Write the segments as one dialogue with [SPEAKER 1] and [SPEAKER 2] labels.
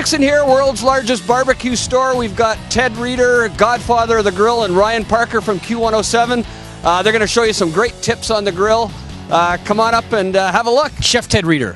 [SPEAKER 1] Dixon here, world's largest barbecue store. We've got Ted Reeder, godfather of the grill, and Ryan Parker from Q107. They're going to show you some great tips on the grill. Come on up and have a look.
[SPEAKER 2] Chef Ted Reeder,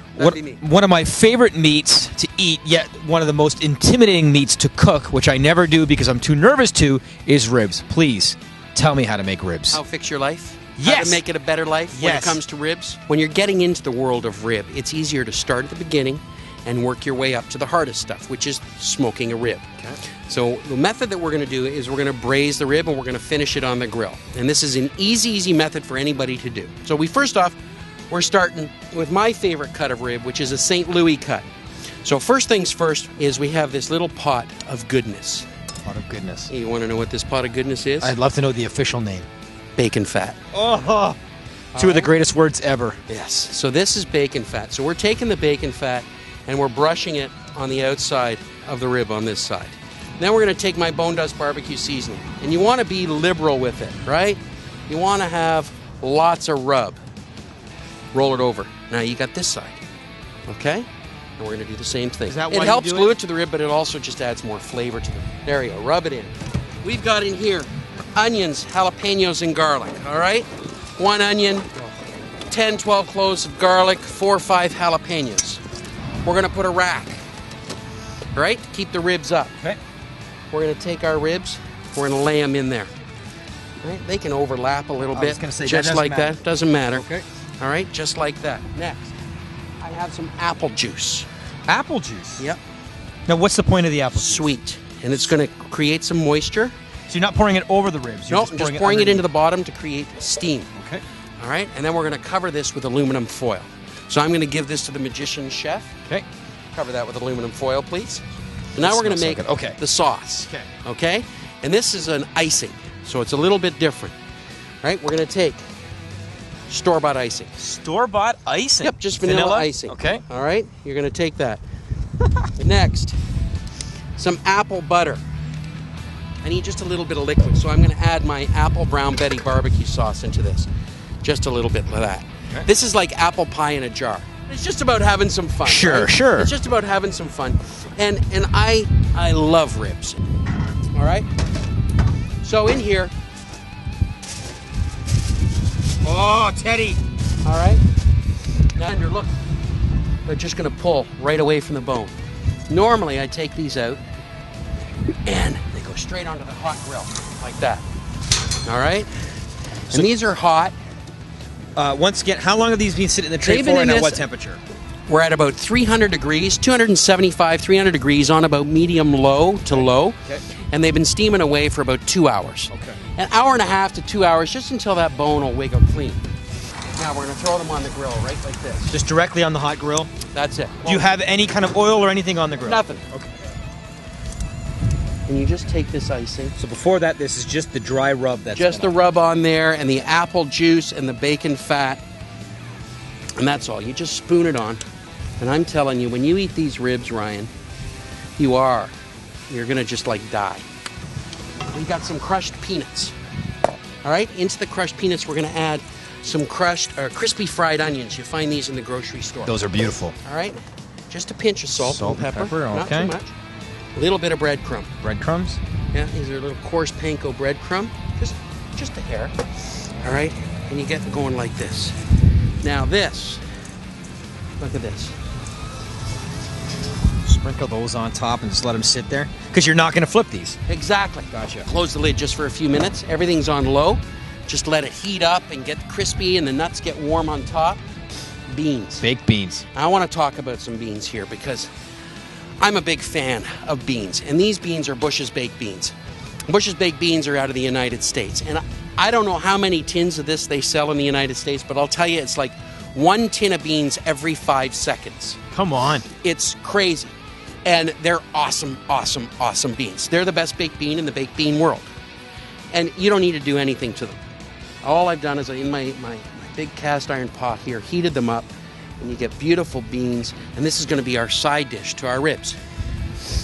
[SPEAKER 2] one of my favorite meats to eat, yet one of the most intimidating meats to cook, which I never do because I'm too nervous to, is ribs. Please tell me how to make ribs.
[SPEAKER 3] How to fix your life?
[SPEAKER 2] Yes.
[SPEAKER 3] How to make it a better life when it comes to ribs? When you're getting into the world of rib, it's easier to start at the beginning and work your way up to the hardest stuff, which is smoking a rib. Okay. So the method that we're going to do is we're going to braise the rib and we're going to finish it on the grill. And this is an easy method for anybody to do. So we're starting with my favorite cut of rib, which is a St. Louis cut. So first things first is we have this little pot of goodness.
[SPEAKER 2] Pot of goodness.
[SPEAKER 3] You want to know what this pot of goodness is?
[SPEAKER 2] I'd love to know the official name.
[SPEAKER 3] Bacon fat.
[SPEAKER 2] Oh, two of the greatest words ever.
[SPEAKER 3] Yes. So this is bacon fat. So we're taking the bacon fat and we're brushing it on the outside of the rib on this side. Then we're going to take my Bone Dust barbecue seasoning. And you want to be liberal with it, right? You want to have lots of rub. Roll it over. Now you got this side. Okay? And we're going to do the same thing.
[SPEAKER 2] Is that
[SPEAKER 3] it
[SPEAKER 2] why
[SPEAKER 3] helps
[SPEAKER 2] you do
[SPEAKER 3] glue
[SPEAKER 2] it?
[SPEAKER 3] it to the rib, but it also just adds more flavor to it. There you go. Rub it in. We've got in here onions, jalapenos, and garlic. All right? 1 onion, 10, 12 cloves of garlic, 4 or 5 jalapenos. We're going to put a rack, all right, to keep the ribs up.
[SPEAKER 2] Okay.
[SPEAKER 3] We're going to take our ribs, we're going to lay them in there. Right? They can overlap a little bit,
[SPEAKER 2] I was going to say,
[SPEAKER 3] just like that. Doesn't matter.
[SPEAKER 2] Okay.
[SPEAKER 3] All right, just like that. Next, I have some apple juice.
[SPEAKER 2] Apple juice?
[SPEAKER 3] Yep.
[SPEAKER 2] Now, what's the point of the apple juice?
[SPEAKER 3] Sweet, and it's going to create some moisture.
[SPEAKER 2] So you're not pouring it over the ribs?
[SPEAKER 3] No, just pouring it into the bottom to create steam.
[SPEAKER 2] Okay.
[SPEAKER 3] All right, and then we're going to cover this with aluminum foil. So I'm going to give this to the magician chef.
[SPEAKER 2] Okay.
[SPEAKER 3] Cover that with aluminum foil, please. And now we're going to make the sauce.
[SPEAKER 2] Okay.
[SPEAKER 3] Okay? And this is an icing, so it's a little bit different. All right, we're going to take store-bought icing.
[SPEAKER 2] Store-bought icing?
[SPEAKER 3] Yep, just vanilla icing.
[SPEAKER 2] Okay.
[SPEAKER 3] All right, you're going to take that. Next, some apple butter. I need just a little bit of liquid, so I'm going to add my apple brown Betty barbecue sauce into this. Just a little bit of that. Okay. This is like apple pie in a jar. It's just about having some fun.
[SPEAKER 2] Sure,
[SPEAKER 3] right?
[SPEAKER 2] sure.
[SPEAKER 3] It's just about having some fun. And I love ribs. All right? So in here.
[SPEAKER 2] Oh, Teddy.
[SPEAKER 3] All right? Now look. They're just going to pull right away from the bone. Normally I take these out and they go straight onto the hot grill like that. All right? And these are hot.
[SPEAKER 2] Once again, how long have these been sitting in the tray for and at what temperature?
[SPEAKER 3] We're at about 300 degrees, 275, 300 degrees on about medium low to low.
[SPEAKER 2] Okay.
[SPEAKER 3] And they've been steaming away for about 2 hours.
[SPEAKER 2] Okay.
[SPEAKER 3] An hour and a half to 2 hours, just until that bone will wiggle clean. Now we're going to throw them on the grill right like this.
[SPEAKER 2] Just directly on the hot grill?
[SPEAKER 3] That's it.
[SPEAKER 2] Do you have any kind of oil or anything on the grill?
[SPEAKER 3] Nothing.
[SPEAKER 2] Okay.
[SPEAKER 3] And you just take this icing.
[SPEAKER 2] So before that, this is just the dry rub that's
[SPEAKER 3] just the rub on there and the apple juice and the bacon fat. And that's all. You just spoon it on. And I'm telling you, when you eat these ribs, Ryan, you're going to just like die. We got some crushed peanuts. All right, into the crushed peanuts, we're going to add some crushed or crispy fried onions. You find these in the grocery store.
[SPEAKER 2] Those are beautiful.
[SPEAKER 3] All right, just a pinch of salt and pepper. Not
[SPEAKER 2] okay.
[SPEAKER 3] too much. A little bit of breadcrumb.
[SPEAKER 2] Breadcrumbs?
[SPEAKER 3] Yeah, these are little coarse panko breadcrumb. Just a hair. All right, and you get going like this. Now this, look at this.
[SPEAKER 2] Sprinkle those on top and just let them sit there? Because you're not going to flip these.
[SPEAKER 3] Exactly.
[SPEAKER 2] Gotcha.
[SPEAKER 3] Close the lid just for a few minutes. Everything's on low. Just let it heat up and get crispy and the nuts get warm on top. Beans.
[SPEAKER 2] Baked beans.
[SPEAKER 3] I want to talk about some beans here because I'm a big fan of beans. And these beans are Bush's baked beans. Bush's baked beans are out of the United States. And I don't know how many tins of this they sell in the United States, but I'll tell you it's like 1 tin of beans every 5 seconds.
[SPEAKER 2] Come on.
[SPEAKER 3] It's crazy. And they're awesome, awesome, awesome beans. They're the best baked bean in the baked bean world. And you don't need to do anything to them. All I've done is in my big cast iron pot here, heated them up, and you get beautiful beans. And this is going to be our side dish to our ribs.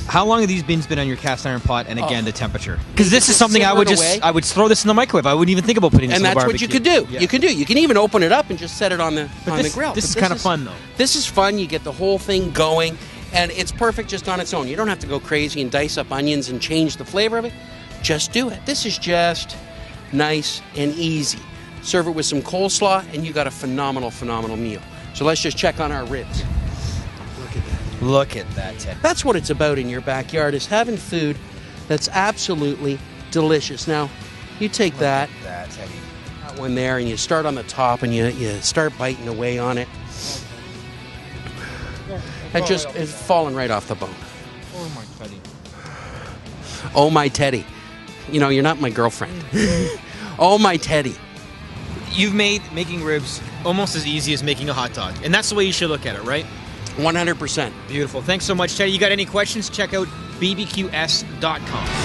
[SPEAKER 2] How long have these beans been on your cast iron pot, and again, the temperature? Because this is something I would throw this in the microwave. I wouldn't even think about putting this in the barbecue.
[SPEAKER 3] And that's what you could do. Yeah. You can even open it up and just set it on the grill.
[SPEAKER 2] This is kind of fun, though.
[SPEAKER 3] This is fun. You get the whole thing going. And it's perfect just on its own. You don't have to go crazy and dice up onions and change the flavor of it. Just do it. This is just nice and easy. Serve it with some coleslaw, and you got a phenomenal, phenomenal meal. So let's just check on our ribs. Look at that.
[SPEAKER 2] Look at that, Ted.
[SPEAKER 3] That's what it's about in your backyard, is having food that's absolutely delicious. Now, you take that one there, and you start on the top, and you start biting away on it. It just is falling right off the bone.
[SPEAKER 2] Oh, my Teddy.
[SPEAKER 3] Oh, my Teddy. You know, you're not my girlfriend. Oh, my Teddy.
[SPEAKER 2] You've made making ribs almost as easy as making a hot dog. And that's the way you should look at it, right?
[SPEAKER 3] 100%.
[SPEAKER 2] Beautiful. Thanks so much, Teddy. You got any questions? Check out bbqs.com.